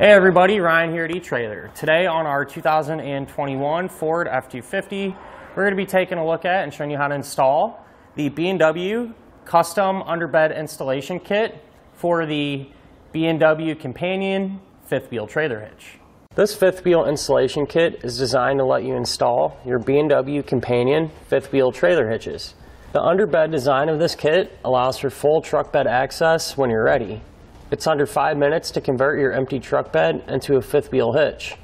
Hey everybody, Ryan here at eTrailer. Today on our 2021 Ford F-250, we're going to be taking a look at and showing you how to install the B&W custom underbed installation kit for the B&W Companion fifth wheel trailer hitch. This fifth wheel installation kit is designed to let you install your B&W Companion fifth wheel trailer hitches. The underbed design of this kit allows for full truck bed access when you're ready. It's under 5 minutes to convert your empty truck bed into a fifth wheel hitch.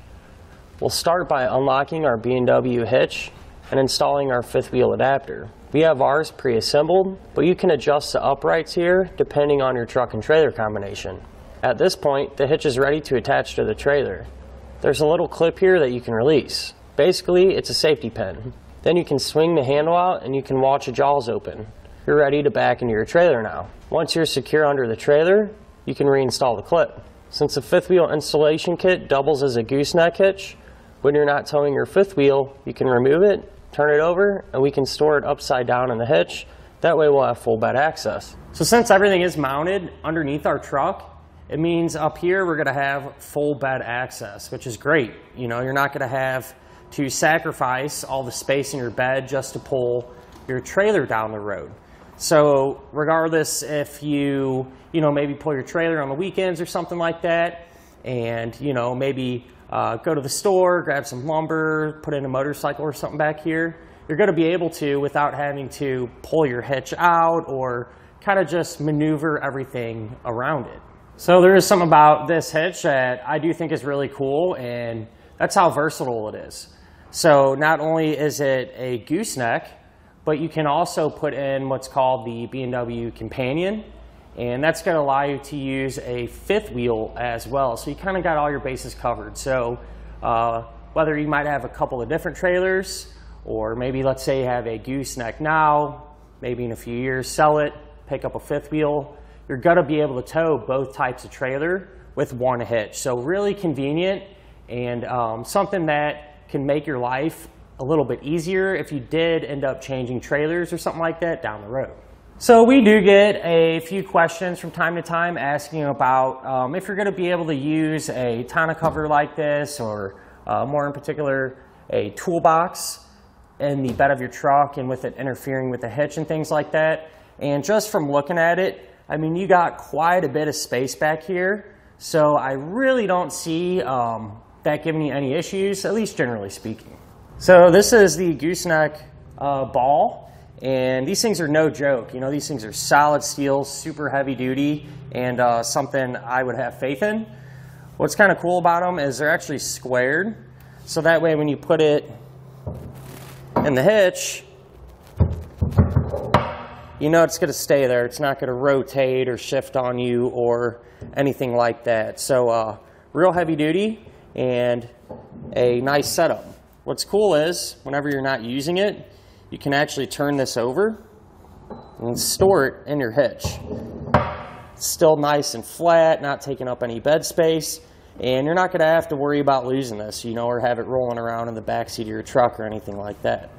We'll start by unlocking our B&W hitch and installing our fifth wheel adapter. We have ours pre-assembled, but you can adjust the uprights here depending on your truck and trailer combination. At this point, the hitch is ready to attach to the trailer. There's a little clip here that you can release. Basically, it's a safety pin. Then you can swing the handle out and you can watch the jaws open. You're ready to back into your trailer now. Once you're secure under the trailer, you can reinstall the clip. Since the fifth wheel installation kit doubles as a gooseneck hitch, when you're not towing your fifth wheel, you can remove it, turn it over, and we can store it upside down in the hitch. That way we'll have full bed access. So since everything is mounted underneath our truck, it means up here we're gonna have full bed access, which is great. You know, you're not gonna have to sacrifice all the space in your bed just to pull your trailer down the road. So regardless if you maybe pull your trailer on the weekends or something like that, and maybe go to the store, grab some lumber, put in a motorcycle or something back here, you're going to be able to without having to pull your hitch out or kind of just maneuver everything around it. So there is something about this hitch that I do think is really cool, and that's how versatile it is. So not only is it a gooseneck, but you can also put in what's called the B&W Companion, and that's going to allow you to use a fifth wheel as well. So you kind of got all your bases covered. So whether you might have a couple of different trailers, or maybe let's say you have a gooseneck now, maybe in a few years sell it, pick up a fifth wheel, you're going to be able to tow both types of trailer with one hitch. So really convenient, and something that can make your life a little bit easier if you did end up changing trailers or something like that down the road. So we do get a few questions from time to time asking about if you're going to be able to use a tonneau cover like this, or more in particular a toolbox in the bed of your truck and with it interfering with the hitch and things like that. And just from looking at it, I mean, you got quite a bit of space back here, so I really don't see that giving you any issues, at least generally speaking. So this is the gooseneck ball, and these things are no joke. You know, these things are solid steel, super heavy duty, and something I would have faith in. What's kind of cool about them is they're actually squared, so that way when you put it in the hitch, you know it's going to stay there. It's not going to rotate or shift on you or anything like that. So real heavy duty and a nice setup. What's cool is, whenever you're not using it, you can actually turn this over and store it in your hitch. It's still nice and flat, not taking up any bed space, and you're not going to have to worry about losing this, or have it rolling around in the back seat of your truck or anything like that.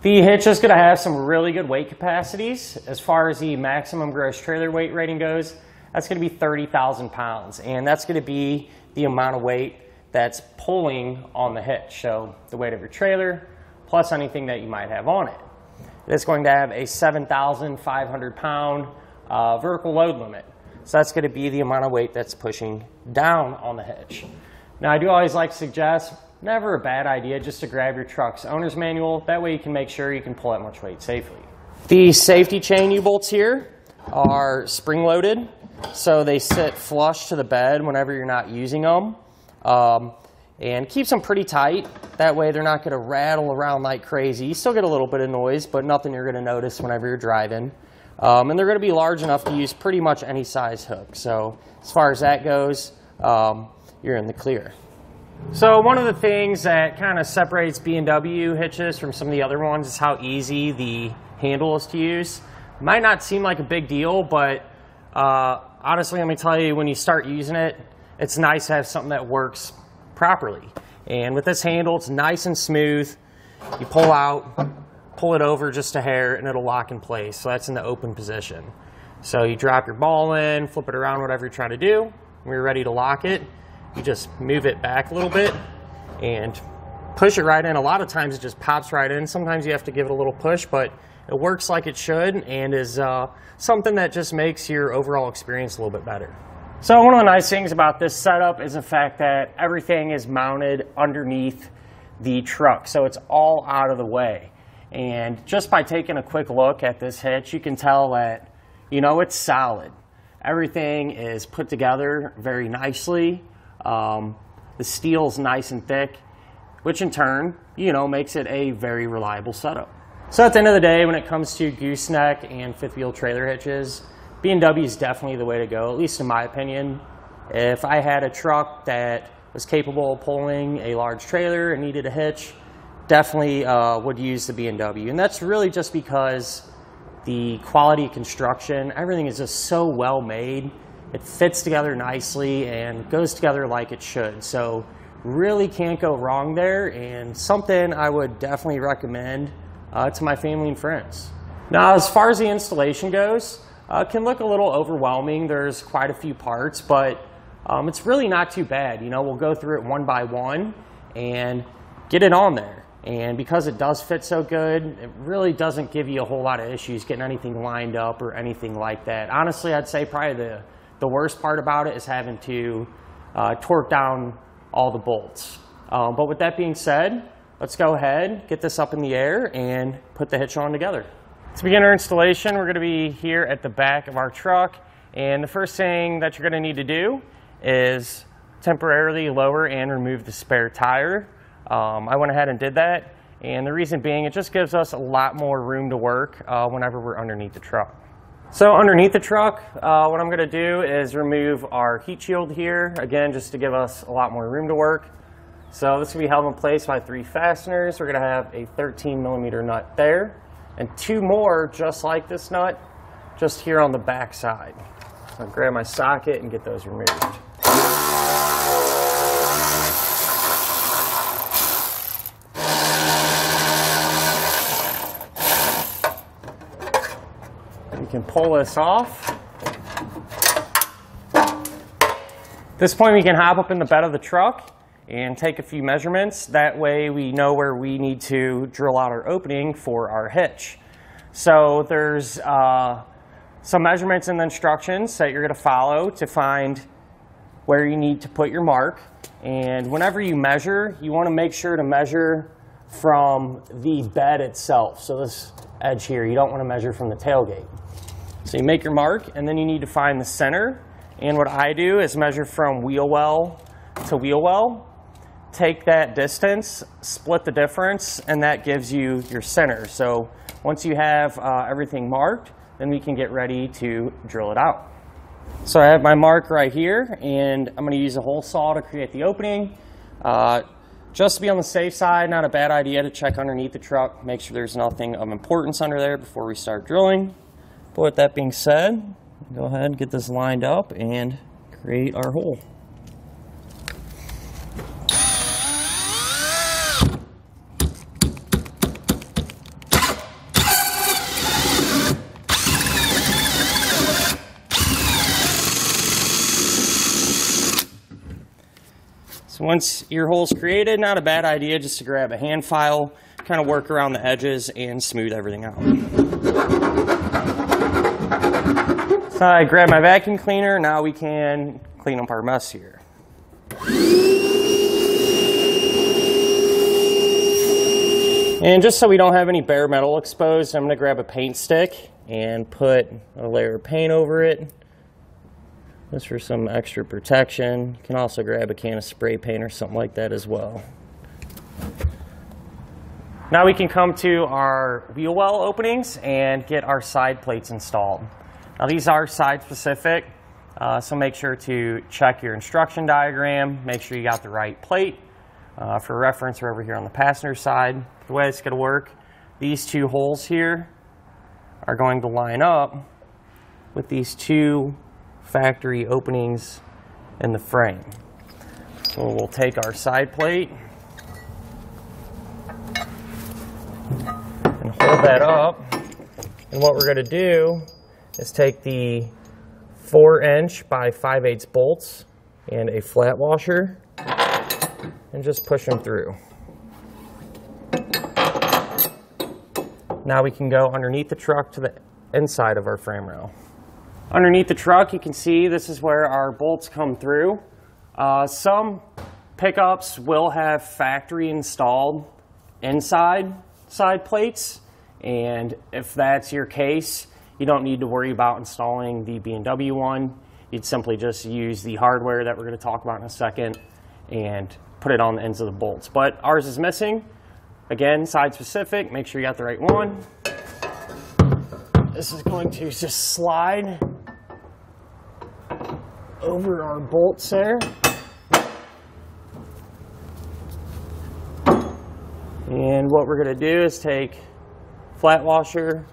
The hitch is going to have some really good weight capacities. As far as the maximum gross trailer weight rating goes, that's going to be 30,000 pounds, and that's going to be the amount of weight that's pulling on the hitch. So the weight of your trailer plus anything that you might have on it. It's going to have a 7,500 pound vertical load limit. So that's going to be the amount of weight that's pushing down on the hitch. Now I do always like to suggest, never a bad idea just to grab your truck's owner's manual. That way you can make sure you can pull that much weight safely. The safety chain U-bolts here are spring loaded, so they sit flush to the bed whenever you're not using them. And keeps them pretty tight. That way they're not going to rattle around like crazy. You still get a little bit of noise, but nothing you're going to notice whenever you're driving. And they're going to be large enough to use pretty much any size hook. So as far as that goes, you're in the clear. So one of the things that kind of separates B&W hitches from some of the other ones is how easy the handle is to use. Might not seem like a big deal, but honestly, let me tell you, when you start using it, it's nice to have something that works properly. And with this handle, it's nice and smooth. You pull out, pull it over just a hair, and it'll lock in place. So that's in the open position. So you drop your ball in, flip it around, whatever you're trying to do. When you're ready to lock it, you just move it back a little bit and push it right in. A lot of times it just pops right in. Sometimes you have to give it a little push, but it works like it should and is something that just makes your overall experience a little bit better. So one of the nice things about this setup is the fact that everything is mounted underneath the truck, so it's all out of the way. And just by taking a quick look at this hitch, you can tell that, you know, it's solid. Everything is put together very nicely. The steel's nice and thick, which in turn, you know, makes it a very reliable setup. So at the end of the day, when it comes to gooseneck and fifth wheel trailer hitches, B&W is definitely the way to go, at least in my opinion. If I had a truck that was capable of pulling a large trailer and needed a hitch, definitely would use the B&W. And that's really just because the quality of construction, everything is just so well made. It fits together nicely and goes together like it should. So really can't go wrong there, and something I would definitely recommend to my family and friends. Now, as far as the installation goes, it can look a little overwhelming. There's quite a few parts, but it's really not too bad. You know, we'll go through it one by one and get it on there. And because it does fit so good, it really doesn't give you a whole lot of issues getting anything lined up or anything like that. Honestly, I'd say probably the worst part about it is having to torque down all the bolts. But with that being said, let's go ahead, get this up in the air, and put the hitch on together. To begin our installation, we're going to be here at the back of our truck, and the first thing that you're going to need to do is temporarily lower and remove the spare tire. I went ahead and did that, and the reason being, it just gives us a lot more room to work whenever we're underneath the truck. So underneath the truck, what I'm going to do is remove our heat shield here, again, just to give us a lot more room to work. So this will be held in place by 3 fasteners. We're going to have a 13mm nut there, and 2 more just like this nut, just here on the back side. So I'll grab my socket and get those removed. You can pull this off. At this point, we can hop up in the bed of the truck and take a few measurements. That way we know where we need to drill out our opening for our hitch. So there's some measurements in the instructions that you're going to follow to find where you need to put your mark. And whenever you measure, you want to make sure to measure from the bed itself. So this edge here, you don't want to measure from the tailgate. So you make your mark, and then you need to find the center. And what I do is measure from wheel well to wheel well. Take that distance, split the difference, and that gives you your center. So once you have everything marked, then we can get ready to drill it out. So I have my mark right here, and I'm going to use a hole saw to create the opening. Just to be on the safe side, not a bad idea to check underneath the truck, make sure there's nothing of importance under there before we start drilling. But with that being said, go ahead and get this lined up and create our hole. So once your hole's created, not a bad idea just to grab a hand file, kind of work around the edges and smooth everything out. So I grab my vacuum cleaner, now we can clean up our mess here. And just so we don't have any bare metal exposed, I'm going to grab a paint stick and put a layer of paint over it. Just for some extra protection. You can also grab a can of spray paint or something like that as well. Now we can come to our wheel well openings and get our side plates installed. Now these are side specific, so make sure to check your instruction diagram, make sure you got the right plate. For reference, we're over here on the passenger side. The way it's going to work, these 2 holes here are going to line up with these 2 factory openings in the frame. So we'll take our side plate and hold that up, and what we're going to do is take the 4" by 5/8 bolts and a flat washer, and just push them through. Now we can go underneath the truck to the inside of our frame rail. Underneath the truck, you can see this is where our bolts come through. Some pickups will have factory installed inside side plates, and if that's your case, you don't need to worry about installing the B&W one. You'd simply just use the hardware that we're going to talk about in a second and put it on the ends of the bolts. But ours is missing. Again, side specific, make sure you got the right one. This is going to just slide over our bolts there. And what we're going to do is take flat washer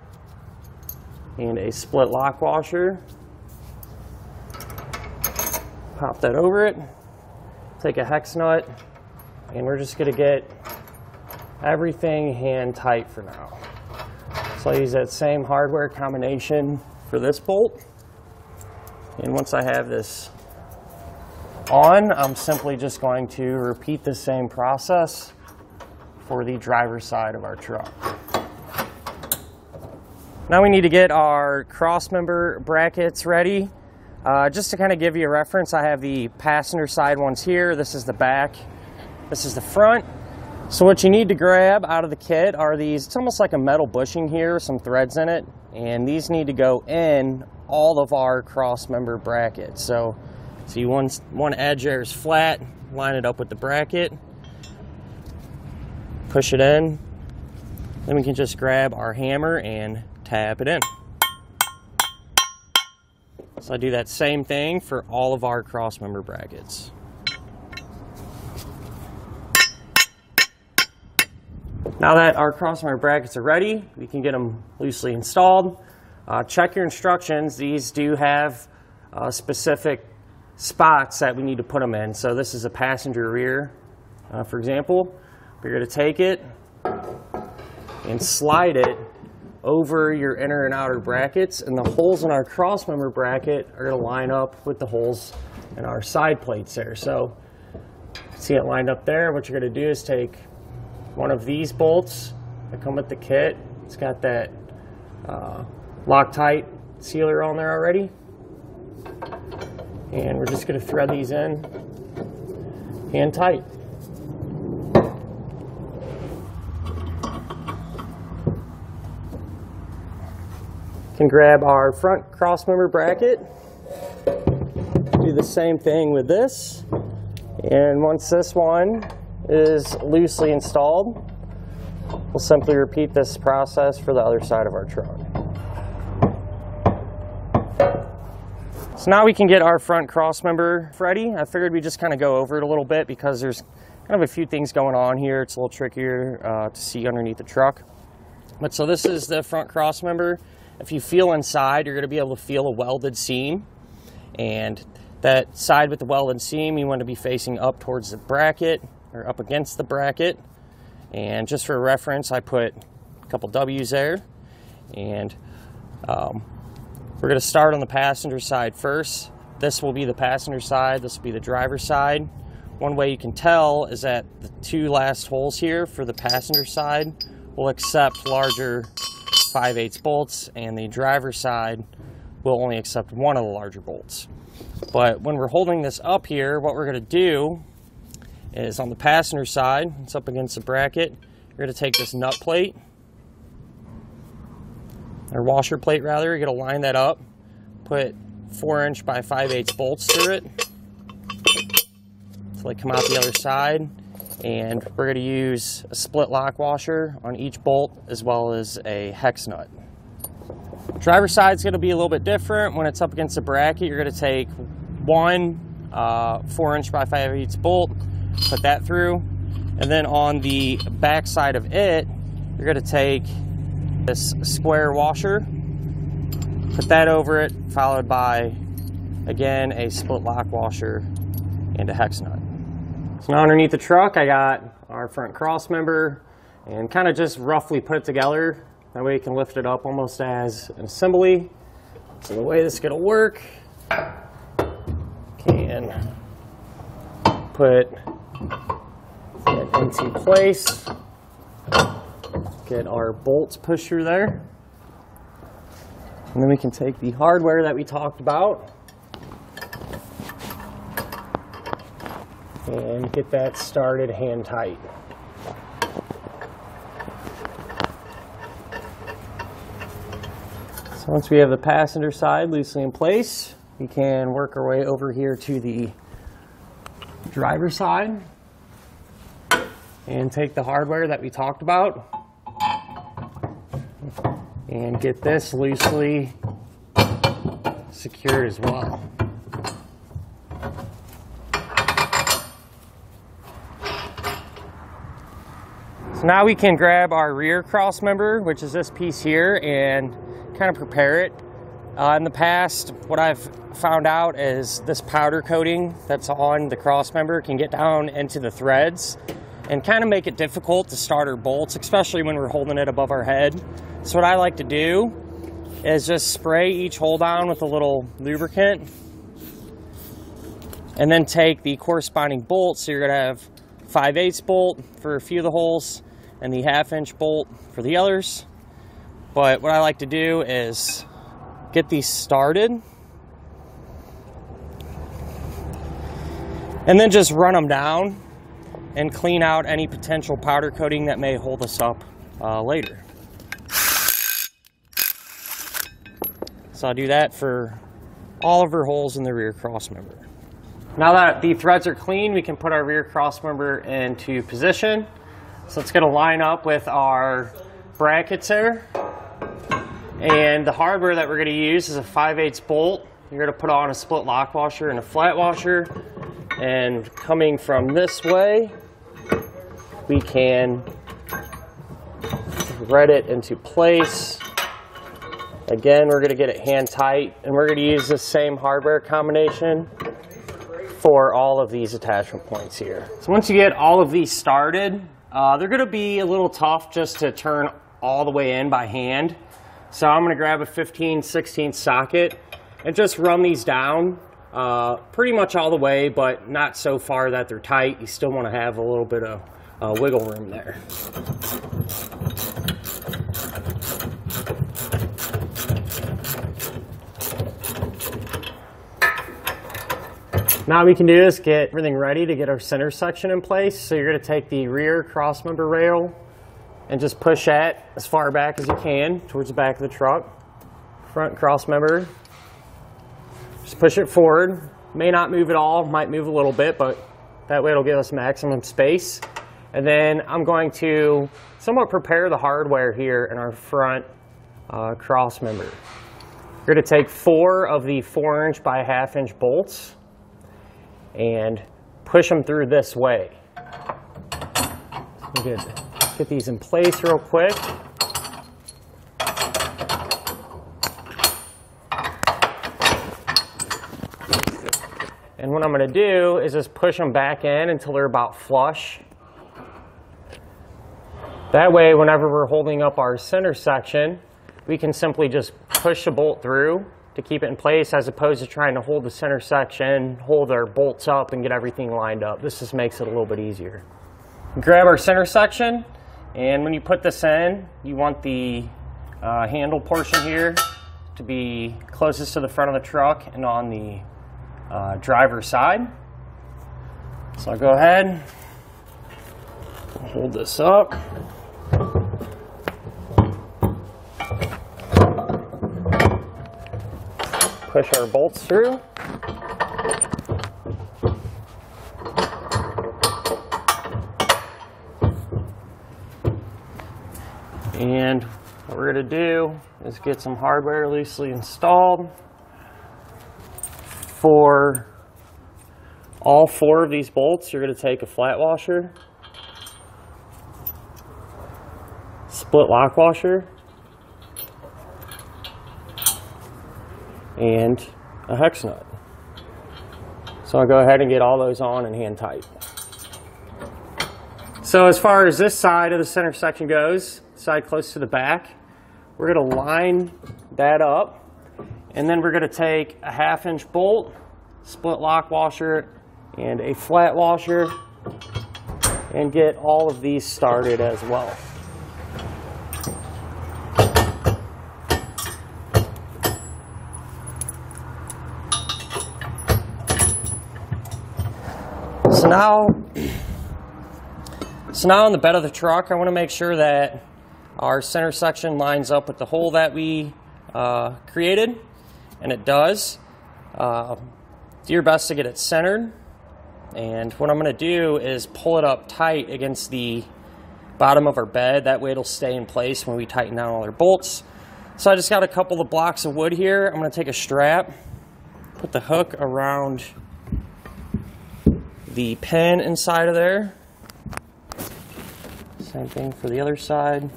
and a split lock washer, pop that over it, take a hex nut, and we're just going to get everything hand tight for now. So I use that same hardware combination for this bolt. And once I have this on, I'm simply just going to repeat the same process for the driver's side of our truck. Now we need to get our crossmember brackets ready. Just to kind of give you a reference, I have the passenger side ones here. This is the back. This is the front. So what you need to grab out of the kit are these, it's almost like a metal bushing here, some threads in it, and these need to go in all of our crossmember brackets. So see, one edge there is flat, line it up with the bracket, push it in, then we can just grab our hammer and tap it in. So I do that same thing for all of our crossmember brackets. Now that our crossmember brackets are ready, we can get them loosely installed. Check your instructions. These do have specific spots that we need to put them in. So this is a passenger rear, for example. We're going to take it and slide it over your inner and outer brackets, and the holes in our crossmember bracket are going to line up with the holes in our side plates there. So see it lined up there. What you're going to do is take one of these bolts that come with the kit. It's got that Loctite sealer on there already, and we're just going to thread these in hand tight. Can grab our front crossmember bracket, do the same thing with this, and once this one is loosely installed, we'll simply repeat this process for the other side of our truck. So now we can get our front crossmember ready. I figured we'd just kind of go over it a little bit because there's kind of a few things going on here. It's a little trickier to see underneath the truck. But so this is the front crossmember. If you feel inside, you're going to be able to feel a welded seam, and that side with the welded seam you want to be facing up towards the bracket or up against the bracket. And just for reference, I put a couple W's there, and we're going to start on the passenger side first. This will be the passenger side, this will be the driver's side. One way you can tell is that the two last holes here for the passenger side will accept larger 5/8 bolts, and the driver's side will only accept one of the larger bolts. But when we're holding this up here, what we're going to do is on the passenger side, it's up against the bracket, you're going to take this nut plate, or washer plate rather, you're going to line that up, put 4" by 5/8 bolts through it until they come out the other side. And we're going to use a split lock washer on each bolt as well as a hex nut. Driver's side is going to be a little bit different. When it's up against the bracket, you're going to take one 4" by 5/8 bolt, put that through, and then on the back side of it, you're going to take this square washer, put that over it, followed by, again, a split lock washer and a hex nut. So now underneath the truck, I got our front crossmember and kind of just roughly put it together. That way you can lift it up almost as an assembly. So the way this is going to work, can put it into place. Get our bolts pushed through there. And then we can take the hardware that we talked about and get that started hand tight. So once we have the passenger side loosely in place, we can work our way over here to the driver's side and take the hardware that we talked about and get this loosely secured as well. So now we can grab our rear cross member, which is this piece here, and kind of prepare it. In the past, what I've found out is this powder coating that's on the cross member can get down into the threads and kind of make it difficult to start our bolts, especially when we're holding it above our head. So what I like to do is just spray each hole down with a little lubricant and then take the corresponding bolt. So you're gonna have 5/8 bolt for a few of the holes and the 1/2" bolt for the others. But what I like to do is get these started and then just run them down and clean out any potential powder coating that may hold us up later. So I'll do that for all of our holes in the rear cross member. Now that the threads are clean, we can put our rear cross member into position. So it's going to line up with our brackets there. And the hardware that we're going to use is a 5/8 bolt. You're going to put on a split lock washer and a flat washer. And coming from this way, we can thread it into place. Again, we're going to get it hand tight, and we're going to use the same hardware combination for all of these attachment points here. So once you get all of these started, they're going to be a little tough just to turn all the way in by hand. So I'm going to grab a 15/16 socket and just run these down pretty much all the way, but not so far that they're tight. You still want to have a little bit of wiggle room there. Now what we can do is get everything ready to get our center section in place. So you're going to take the rear cross member rail and just push that as far back as you can towards the back of the truck. Front cross member, just push it forward. May not move at all, might move a little bit, but that way it'll give us maximum space. And then I'm going to somewhat prepare the hardware here in our front cross member. We're going to take 4 of the 4" by 1/2" bolts and push them through this way. So get these in place real quick. And what I'm going to do is just push them back in until they're about flush. That way, whenever we're holding up our center section, we can simply just push the bolt through to keep it in place, as opposed to trying to hold the center section, hold our bolts up, and get everything lined up. This just makes it a little bit easier. Grab our center section, and when you put this in, you want the handle portion here to be closest to the front of the truck and on the driver's side. So I'll go ahead, hold this up. Push our bolts through. And what we're going to do is get some hardware loosely installed. For all 4 of these bolts, you're going to take a flat washer, split lock washer, and a hex nut. So I'll go ahead and get all those on and hand tight. So as far as this side of the center section goes, side close to the back, we're going to line that up, and then we're going to take a 1/2" bolt, split lock washer, and a flat washer and get all of these started as well. So now on the bed of the truck, I want to make sure that our center section lines up with the hole that we created, and it does. Do your best to get it centered, and what I'm going to do is pull it up tight against the bottom of our bed. That way it'll stay in place when we tighten down all our bolts. So I just got a couple of blocks of wood here. I'm going to take a strap, put the hook around the pin inside of there. Same thing for the other side.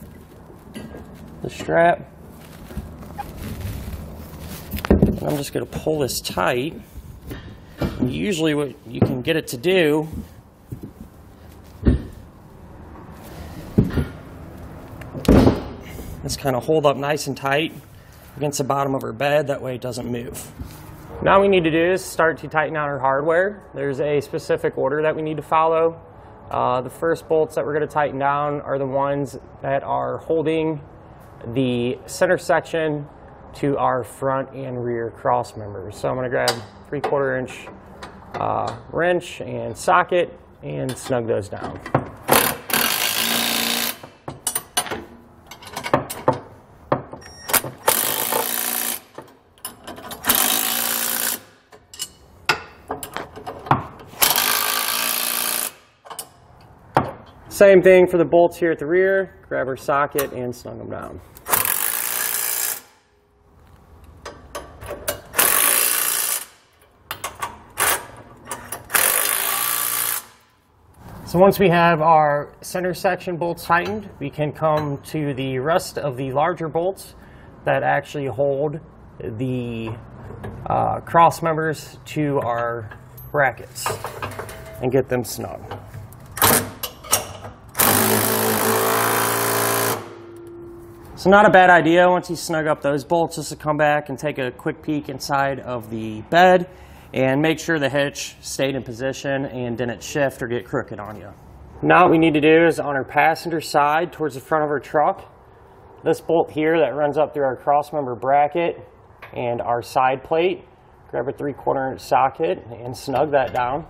The strap. And I'm just going to pull this tight. And usually what you can get it to do is kind of hold up nice and tight against the bottom of our bed. That way it doesn't move. Now what we need to do is start to tighten down our hardware. There's a specific order that we need to follow. The first bolts that we're going to tighten down are the ones that are holding the center section to our front and rear cross members. So I'm going to grab 3/4 inch wrench and socket and snug those down. Same thing for the bolts here at the rear. Grab our socket and snug them down. So once we have our center section bolts tightened, we can come to the rest of the larger bolts that actually hold the cross members to our brackets and get them snug. So not a bad idea once you snug up those bolts just to come back and take a quick peek inside of the bed and make sure the hitch stayed in position and didn't shift or get crooked on you. Now what we need to do is on our passenger side towards the front of our truck, this bolt here that runs up through our crossmember bracket and our side plate, grab a 3/4 inch socket and snug that down.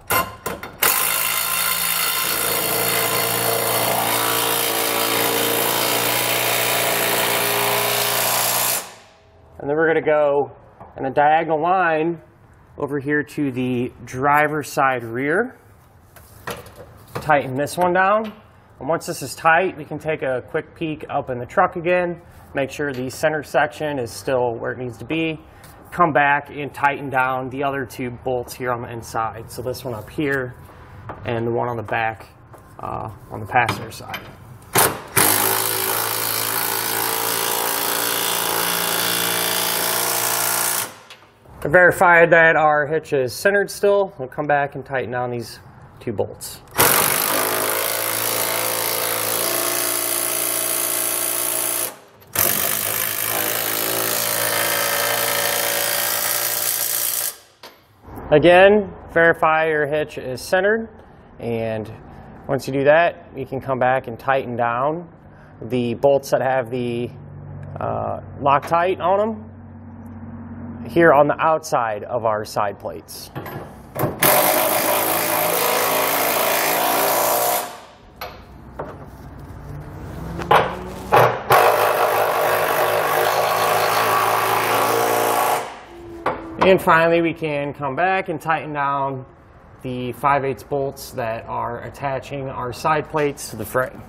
And then we're going to go in a diagonal line over here to the driver's side rear. Tighten this one down. And once this is tight, we can take a quick peek up in the truck again. Make sure the center section is still where it needs to be. Come back and tighten down the other two bolts here on the inside. So this one up here and the one on the back on the passenger side. To verify that our hitch is centered still, we'll come back and tighten down these two bolts. Again, verify your hitch is centered, and once you do that, you can come back and tighten down the bolts that have the Loctite on them here on the outside of our side plates. And finally, we can come back and tighten down the 5/8 bolts that are attaching our side plates to the frame.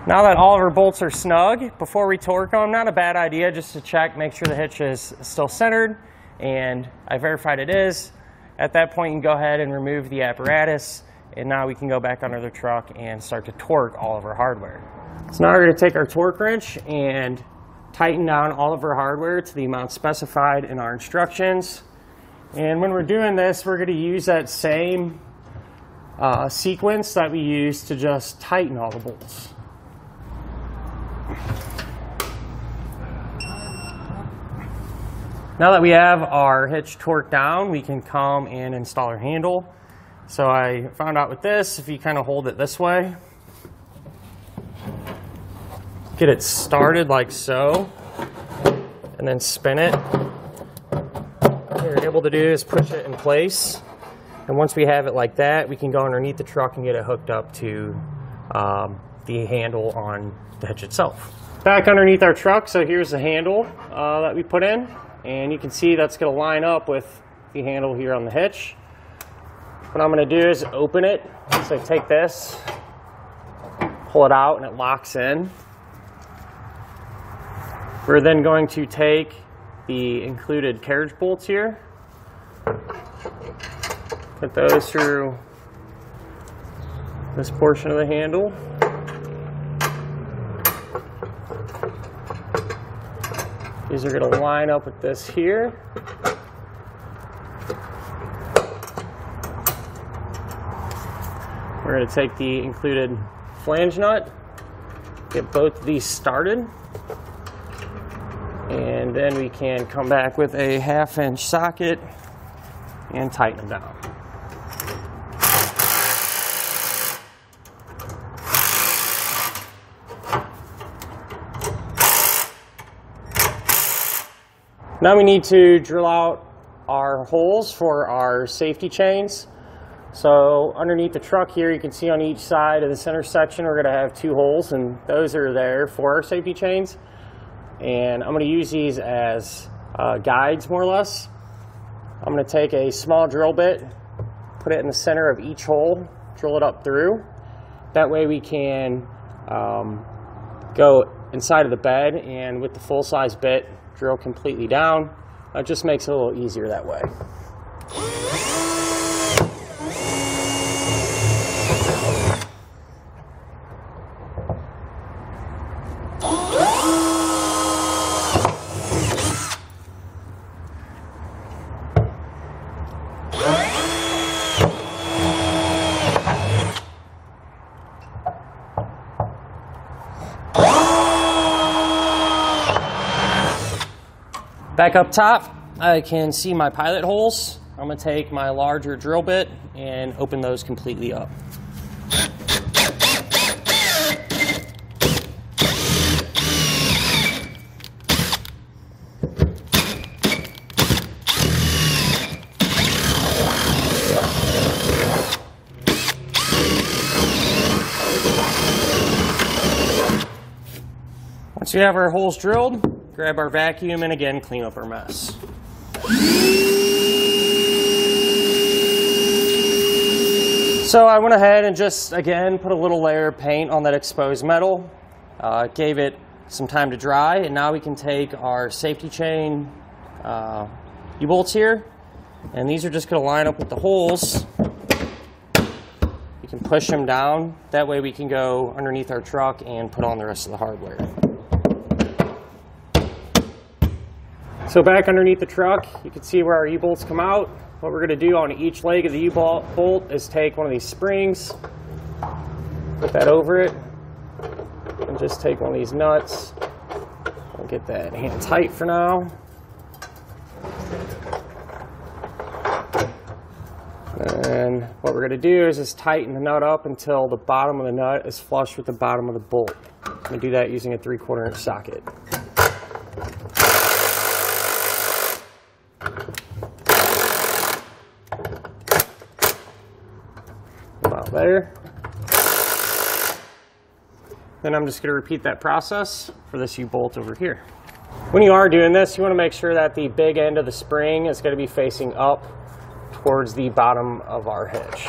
Now that all of our bolts are snug, before we torque them, not a bad idea just to check, make sure the hitch is still centered, and I verified it is. At that point, you can go ahead and remove the apparatus, and now we can go back under the truck and start to torque all of our hardware. So now we're going to take our torque wrench and tighten down all of our hardware to the amount specified in our instructions. And when we're doing this, we're going to use that same sequence that we used to just tighten all the bolts. Now that we have our hitch torque down, we can come and install our handle. So I found out with this, if you kind of hold it this way, get it started like so, and then spin it. What you're able to do is push it in place. And once we have it like that, we can go underneath the truck and get it hooked up to the handle on the hitch itself. Back underneath our truck, so here's the handle that we put in. And you can see that's going to line up with the handle here on the hitch. What I'm going to do is open it. So take this, pull it out, and it locks in. We're then going to take the included carriage bolts here, put those through this portion of the handle. These are going to line up with this here. We're going to take the included flange nut, get both of these started, and then we can come back with a 1/2-inch socket and tighten them down. Now we need to drill out our holes for our safety chains. So underneath the truck here, you can see on each side of the center section, we're going to have 2 holes, and those are there for our safety chains. And I'm going to use these as guides, more or less. I'm going to take a small drill bit, put it in the center of each hole, drill it up through. That way we can go inside of the bed, and with the full-size bit, drill completely down. It just makes it a little easier that way. Back up top, I can see my pilot holes. I'm going to take my larger drill bit and open those completely up. Once we have our holes drilled, grab our vacuum and again clean up our mess. So I went ahead and just again put a little layer of paint on that exposed metal, gave it some time to dry, and now we can take our safety chain U-bolts here, and these are just going to line up with the holes. You can push them down, that way we can go underneath our truck and put on the rest of the hardware. So back underneath the truck, you can see where our U-bolts come out. What we're going to do on each leg of the U-bolt is take one of these springs, put that over it, and just take one of these nuts. I'll get that hand tight for now. And what we're going to do is just tighten the nut up until the bottom of the nut is flush with the bottom of the bolt. I'm going to do that using a 3/4 inch socket. About there. Then I'm just going to repeat that process for this U-bolt over here. When you are doing this, you want to make sure that the big end of the spring is going to be facing up towards the bottom of our hitch.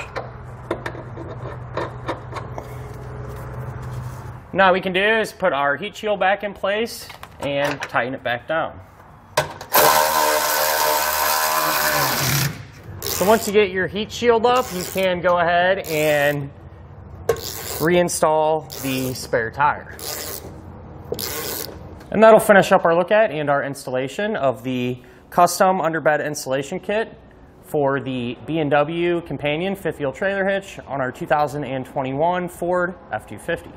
Now what we can do is put our heat shield back in place and tighten it back down. So once you get your heat shield up, you can go ahead and reinstall the spare tire. And that'll finish up our look at and our installation of the custom underbed installation kit for the B&W Companion 5th wheel trailer hitch on our 2021 Ford F-250.